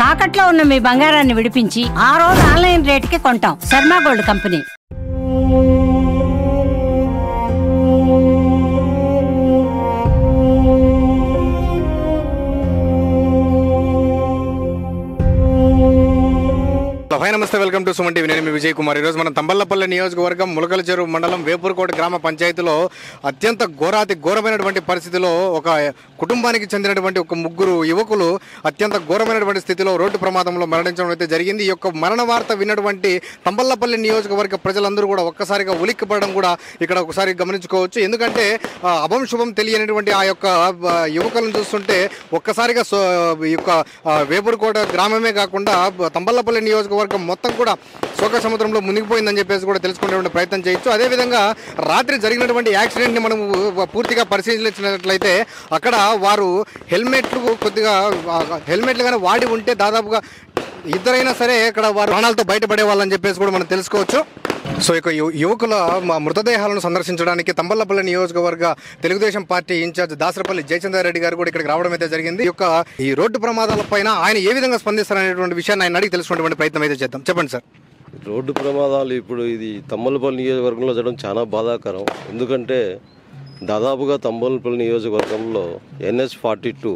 తాకట్లో ఉన్న మీ బంగారాన్ని విడిపించి ఆ రోజు ఆన్లైన్ రేటుకి కొంటాం. Sharma gold company. హాయ్ నమస్తే, వెల్కమ్ టు సుమన్ టీవీ. నేను మీ విజయ్ కుమార్. ఈరోజు మనం తంబళ్లపల్లి నియోజకవర్గం ములకల చెరువు మండలం వేపూరుకోట గ్రామ పంచాయతీలో అత్యంత ఘోరమైనటువంటి పరిస్థితిలో ఒక కుటుంబానికి చెందినటువంటి ఒక ముగ్గురు యువకులు అత్యంత ఘోరమైనటువంటి స్థితిలో రోడ్డు ప్రమాదంలో మరణించడం అయితే జరిగింది. ఈ యొక్క మరణ వార్త విన్నటువంటి తంబళ్లపల్లి నియోజకవర్గ ప్రజలందరూ కూడా ఒక్కసారిగా ఉలిక్కిపడడం కూడా ఇక్కడ ఒకసారి గమనించుకోవచ్చు. ఎందుకంటే అభం శుభం తెలియనటువంటి ఆ యొక్క యువకులను చూస్తుంటే ఒక్కసారిగా ఈ యొక్క వేపూరుకోట గ్రామమే కాకుండా తంబళ్లపల్లి నియోజకవర్గం మొత్తం కూడా శోక సముద్రంలో మునిగిపోయిందని చెప్పేసి కూడా తెలుసుకునే ప్రయత్నం చేయొచ్చు. అదేవిధంగా రాత్రి జరిగినటువంటి యాక్సిడెంట్ని మనం పూర్తిగా పరిశీలించినట్లయితే అక్కడ వారు హెల్మెట్లు కానీ వాడి ఉంటే దాదాపుగా ఇద్దరైనా సరే ఇక్కడ వారు ప్రాణాలతో బయటపడే వాళ్ళని చెప్పేసి కూడా మనం తెలుసుకోవచ్చు. సో ఇక యువకుల మృతదేహాలను సందర్శించడానికి తంబళ్లపల్లి నియోజకవర్గ తెలుగుదేశం పార్టీ ఇన్ఛార్జ్ దాసరపల్లి జయచంద్ర రెడ్డి గారు కూడా ఇక్కడికి రావడం అయితే జరిగింది. ఈ రోడ్డు ప్రమాదాల పైన ఆయన ఏ విధంగా స్పందిస్తారనేటువంటి విషయాన్ని ఆయన అడిగి తెలుసుకునేటువంటి ప్రయత్నం అయితే చేద్దాం. చెప్పండి సార్. రోడ్డు ప్రమాదాలు ఇప్పుడు ఇది తంబళ్లపల్లి నియోజకవర్గంలో జరగడం చాలా బాధాకరం. ఎందుకంటే దాదాపుగా తంబళ్లపల్లి నియోజకవర్గంలో NH42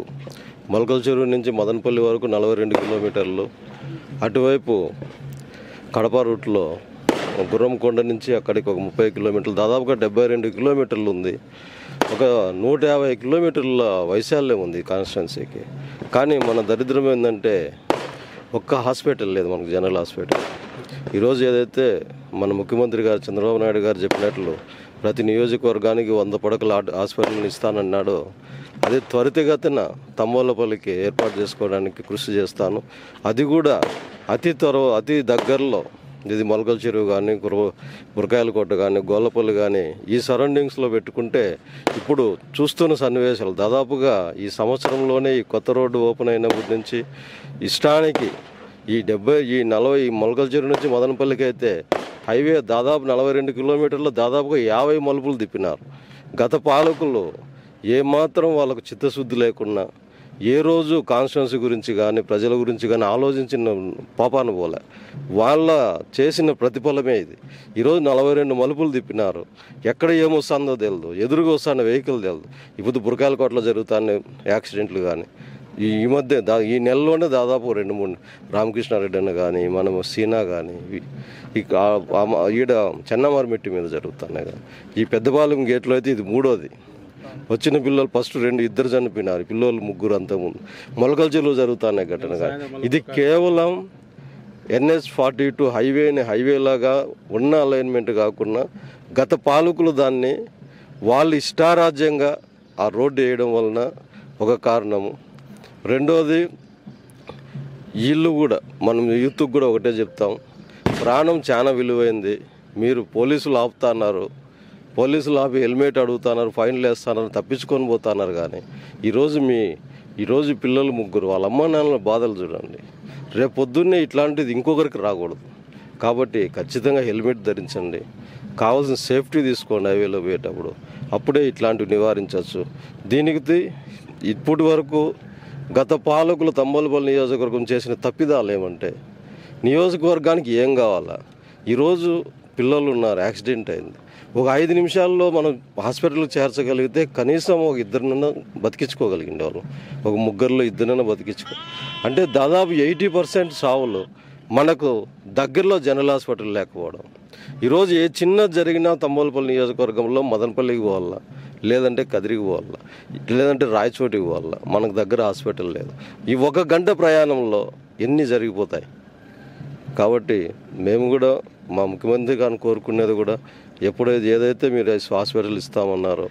మొలకల చెరువు నుంచి మదనపల్లి వరకు 42 కిలోమీటర్లు, అటువైపు కడప రూట్లో గుర్రంకొండ నుంచి అక్కడికి ఒక 30 కిలోమీటర్లు, దాదాపుగా 72 కిలోమీటర్లు ఉంది. ఒక 150 కిలోమీటర్ల వైశాల్యం ఉంది కాన్స్టిట్యున్సీకి. కానీ మన దరిద్రం ఏంటంటే ఒక్క హాస్పిటల్ లేదు మనకు, జనరల్ హాస్పిటల్. ఈరోజు ఏదైతే మన ముఖ్యమంత్రి గారు చంద్రబాబు నాయుడు గారు చెప్పినట్లు ప్రతి నియోజకవర్గానికి 100 పడకల హాస్పిటల్ని ఇస్తానన్నాడో అది త్వరితగతిన తంబళ్లపల్లికి ఏర్పాటు చేసుకోవడానికి కృషి చేస్తాను. అది కూడా అతి దగ్గరలో, ఇది మొలకల చెరువు కానీ, బురకాయలకోట కానీ, గోళ్ళపల్లి కానీ ఈ సరౌండింగ్స్లో పెట్టుకుంటే ఇప్పుడు చూస్తున్న సన్నివేశాలు దాదాపుగా ఈ సంవత్సరంలోనే ఈ కొత్త రోడ్డు ఓపెన్ అయినప్పటి నుంచి ఇష్టానికి ఈ 40 మొలకల చెరువు నుంచి మదనపల్లికి అయితే హైవే దాదాపు 42 కిలోమీటర్లు, దాదాపుగా 50 మలుపులు తిప్పినారు. గత పాలకులు ఏమాత్రం వాళ్ళకు చిత్తశుద్ధి లేకుండా ఏ రోజు కాన్స్టిట్యున్సీ గురించి కానీ ప్రజల గురించి కానీ ఆలోచించిన పాపాన పోలే. వాళ్ళ చేసిన ప్రతిఫలమే ఇది. ఈరోజు 42 మలుపులు తిప్పినారు. ఎక్కడ ఏమొస్తుందో తెలియదు, ఎదురుగా వస్తున్న వెహికల్ తెలియదు. ఇప్పుడు బురకాయలకోటలో జరుగుతున్న యాక్సిడెంట్లు కానీ ఈ మధ్య ఈ నెలలోనే దాదాపు 2-3 రామకృష్ణారెడ్డి అన్న కానీ, మనం సీనా కానీ, ఈడ చెన్నమారమెట్టి మీద జరుగుతున్నాయి కదా. ఈ పెద్దపాలెం గేట్లో అయితే ఇది 3వది. వచ్చిన పిల్లలు ఫస్ట్ 2 చనిపోయినారు, పిల్లలు 3 అంతకుముందు. మొలకల చెరువులో జరుగుతున్నాయి ఘటన కానీ ఇది కేవలం NH42 హైవేలాగా ఉన్న అలైన్మెంట్ కాకుండా గత పాలకులు దాన్ని వాళ్ళు ఇష్టారాజ్యంగా ఆ రోడ్డు వేయడం వలన ఒక కారణము. రెండోది, వీళ్ళు కూడా మనం యూత్కి కూడా ఒకటే చెప్తాం, ప్రాణం చాలా విలువైంది. మీరు పోలీసులు ఆపుతున్నారు, పోలీసులు ఆపి హెల్మెట్ అడుగుతున్నారు, ఫైన్లు వేస్తున్నారు, తప్పించుకొని పోతున్నారు. కానీ ఈరోజు పిల్లలు 3 వాళ్ళ అమ్మ నాన్నల బాధలు చూడండి. రేపు పొద్దున్నే ఇట్లాంటిది ఇంకొకరికి రాకూడదు. కాబట్టి ఖచ్చితంగా హెల్మెట్ ధరించండి, కావాల్సిన సేఫ్టీ తీసుకోండి హైవేలో పోయేటప్పుడు. అప్పుడే ఇట్లాంటివి నివారించవచ్చు. దీనికి ఇప్పటి వరకు గత పాలకులు తంబళ్లపల్లి నియోజకవర్గం చేసిన తప్పిదాలు ఏమంటే, నియోజకవర్గానికి ఏం కావాలా, ఈరోజు పిల్లలు ఉన్నారు, యాక్సిడెంట్ అయింది, ఒక 5 నిమిషాల్లో మనం హాస్పిటల్కి చేర్చగలిగితే కనీసం ఒక 2 బతికించుకోగలిగిండే వాళ్ళు, ఒక 3లో 2 బతికించుకో. అంటే దాదాపు 80% సావులు మనకు దగ్గరలో జనరల్ హాస్పిటల్ లేకపోవడం. ఈరోజు ఏ చిన్న జరిగినా తంబళ్లపల్లి నియోజకవర్గంలో మదనపల్లికి పోవాలా, లేదంటే కదిరికి పోవాలా, లేదంటే రాయచోటికి పోవాలా, మనకు దగ్గర హాస్పిటల్ లేదు. ఈ 1 గంట ప్రయాణంలో ఎన్ని జరిగిపోతాయి. కాబట్టి మేము కూడా మా ముఖ్యమంత్రి గారిని కోరుకునేది కూడా ఏదైతే మీరు హాస్పిటల్ ఇస్తామన్నారో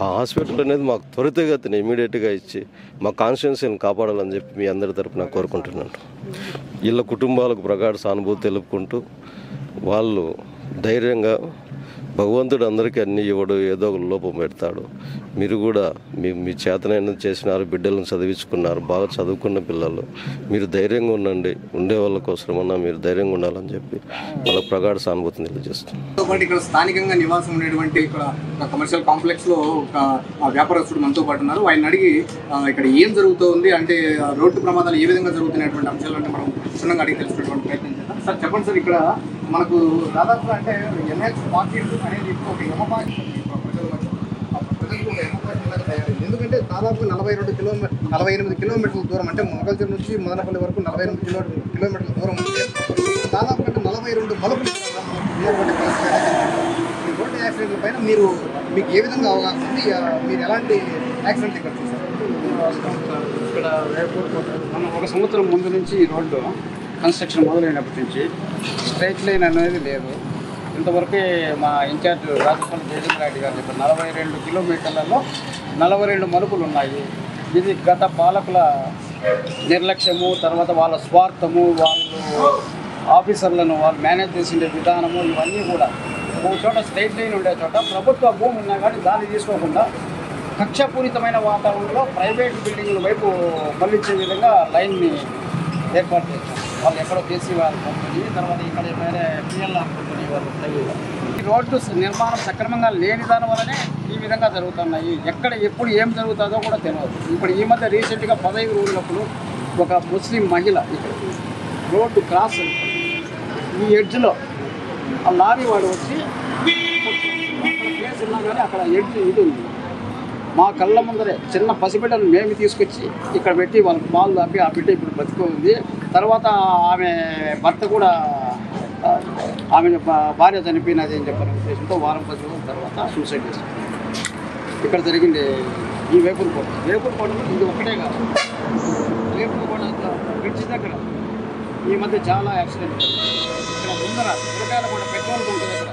ఆ హాస్పిటల్ అనేది మాకు త్వరితగతిని ఇమీడియట్గా ఇచ్చి మా కాన్స్టిట్యున్సీని కాపాడాలని చెప్పి మీ అందరి తరఫున కోరుకుంటున్నాను. వీళ్ళ కుటుంబాలకు ప్రగాఢ సానుభూతి తెలుపుకుంటూ వాళ్ళు ధైర్యంగా భగవంతుడు అందరికీ అన్ని ఇవ్వడు, ఏదో ఒక లోపం పెడతాడు. మీరు కూడా మీ చేతనైనా చేసినారు, బిడ్డలను చదివించుకున్నారు, బాగా చదువుకున్న పిల్లలు. మీరు ధైర్యంగా ఉండండి, ఉండే వాళ్ళ కోసమన్నా మీరు ధైర్యంగా ఉండాలని చెప్పి వాళ్ళ ప్రగాఢ సానుభూతిని తెలియజేస్తాం. ఇక్కడ స్థానికంగా నివాసం ఉండేటువంటి ఇక్కడ కమర్షియల్ కాంప్లెక్స్ లో ఒక వ్యాపారస్తుడు మనతో పాటు ఉన్నారు. ఆయన అడిగి ఇక్కడ ఏం జరుగుతుంది అంటే రోడ్డు ప్రమాదాలు ఏ విధంగా జరుగుతున్నటువంటి అంశాలు అంటే మనం క్షుణ్ణంగా అడిగి తెలుసుకునేటువంటి ప్రయత్నం చేద్దాం. సార్ చెప్పండి సార్, ఇక్కడ మనకు దాదాపుగా అంటే NH-42 అనేది ఒక యమపాకి ఎందుకంటే దాదాపు 48 కిలోమీటర్ల దూరం అంటే మొగల్చెరు నుంచి మదనపల్లి వరకు 48 కిలోమీటర్ల దూరం ఉంటే దాదాపు అంటే 42 మలుపులు రోడ్డు యాక్సిడెంట్ల పైన మీకు ఏ విధంగా అవగాహన ఉంది? మీరు ఎలాంటి యాక్సిడెంట్ ఇక్కడ చూసారు? ఇక్కడ మనం 1 సంవత్సరం ముందు నుంచి ఈ రోడ్డు కన్స్ట్రక్షన్ మొదలైనప్పటి నుంచి స్ట్రైట్ లైన్ అనేది లేదు. ఇంతవరకు మా ఇన్ఛార్జ్ రాజపల్లి జయచంద్రారెడ్డి గారు చెప్పారు 42 కిలోమీటర్లలో 42 మలుపులు ఉన్నాయి. ఇది గత పాలకుల నిర్లక్ష్యము, తర్వాత వాళ్ళ స్వార్థము, వాళ్ళు ఆఫీసర్లను వాళ్ళు మేనేజ్ చేసే విధానము, ఇవన్నీ కూడా ఒక చోట స్ట్రైట్ లైన్ ఉండే చోట ప్రభుత్వ భూమి ఉన్నా కానీ దాన్ని తీసుకోకుండా కక్షపూరితమైన వాతావరణంలో ప్రైవేట్ బిల్డింగ్ల వైపు మళ్ళించే విధంగా లైన్ని ఏర్పాటు చేశారు. వాళ్ళు ఎక్కడో కేసీ వాళ్ళు కంపెనీ, తర్వాత ఇక్కడ వేరే పిఎల్ఆర్ కంపెనీ వాళ్ళు. ఈ రోడ్డు నిర్మాణం సక్రమంగా లేని దాని వల్లనే ఈ విధంగా జరుగుతున్నాయి. ఎక్కడ ఎప్పుడు ఏం జరుగుతుందో కూడా తెలియదు. ఇప్పుడు ఈ మధ్య రీసెంట్గా 15 రోజులప్పుడు ఒక ముస్లిం మహిళ ఇక్కడ రోడ్డు క్రాస్ ఈ ఎడ్జ్లో ఆ లారీ వాడు వచ్చి అక్కడ ప్లేస్ ఉన్నా కానీ అక్కడ ఎడ్జ్ ఇది ఉంది. మా కళ్ళ ముందరే చిన్న పసిబిడ్డను మేము తీసుకొచ్చి ఇక్కడ పెట్టి వాళ్ళకి పాలు దాపి ఆ బిడ్డ ఇప్పుడు బతుకుంది. తర్వాత ఆమె భర్త కూడా ఆమె భార్య చనిపోయినది అని చెప్పిన ఉద్దేశంతో వారం 10 రోజుల తర్వాత సూసైడ్ చేసుకుంది. ఇక్కడ జరిగింది ఈ వేపులకోట ఇది ఒకటే కాదు, వేపులకోట బ్రిడ్జ్ దగ్గర ఈ మధ్య చాలా యాక్సిడెంట్. ఇక్కడ ముందర పిల్లకాయల కూడా పెట్రోల్ బంక్ దగ్గర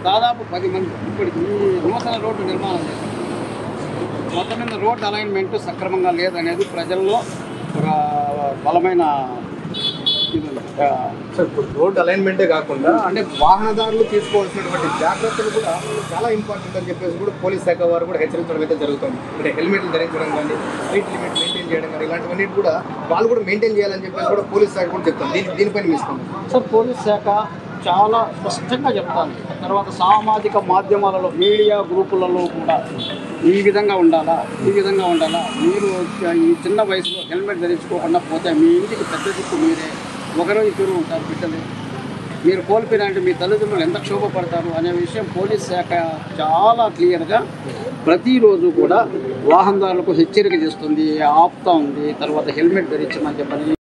దాదాపు 10 మంది ఇప్పటికి ఈ నూతన రోడ్డు నిర్మాణం చేశారు. మొత్తం మీద రోడ్ అలైన్మెంట్ సక్రమంగా లేదనేది ప్రజల్లో ఒక బలమైన రోడ్ అలైన్మెంటే కాకుండా అంటే వాహనదారులు తీసుకోవాల్సినటువంటి జాగ్రత్తలు కూడా చాలా ఇంపార్టెంట్ అని చెప్పేసి కూడా పోలీస్ శాఖ వారు కూడా హెచ్చరించడం అయితే జరుగుతుంది. అంటే హెల్మెట్లు ధరించడం కానీ, స్పీడ్ లిమిట్ మెయింటైన్ చేయడం కానీ, ఇలాంటివన్నీ కూడా వాళ్ళు కూడా మెయింటైన్ చేయాలని చెప్పేసి కూడా పోలీస్ శాఖ కూడా చెప్తాం. దీనిపైన మీస్తాం సార్. పోలీస్ శాఖ చాలా స్పష్టంగా చెప్తాను. తర్వాత సామాజిక మాధ్యమాలలో మీడియా గ్రూపులలో కూడా ఈ విధంగా ఉండాలా. మీరు ఈ చిన్న వయసులో హెల్మెట్ ధరించుకోకుండా పోతే మీ ఇంటికి పెద్ద దిక్కు మీరే. ఒకరో ఇద్దరు ఉంటారు బిడ్డలు. మీరు కోల్పోయినంటే మీ తల్లిదండ్రులు ఎంత క్షోభపడతారు అనే విషయం పోలీస్ శాఖ చాలా క్లియర్గా ప్రతిరోజు కూడా వాహనదారులకు హెచ్చరిక చేస్తుంది, ఆపుతా ఉంది. తర్వాత హెల్మెట్ ధరించమని చెప్పని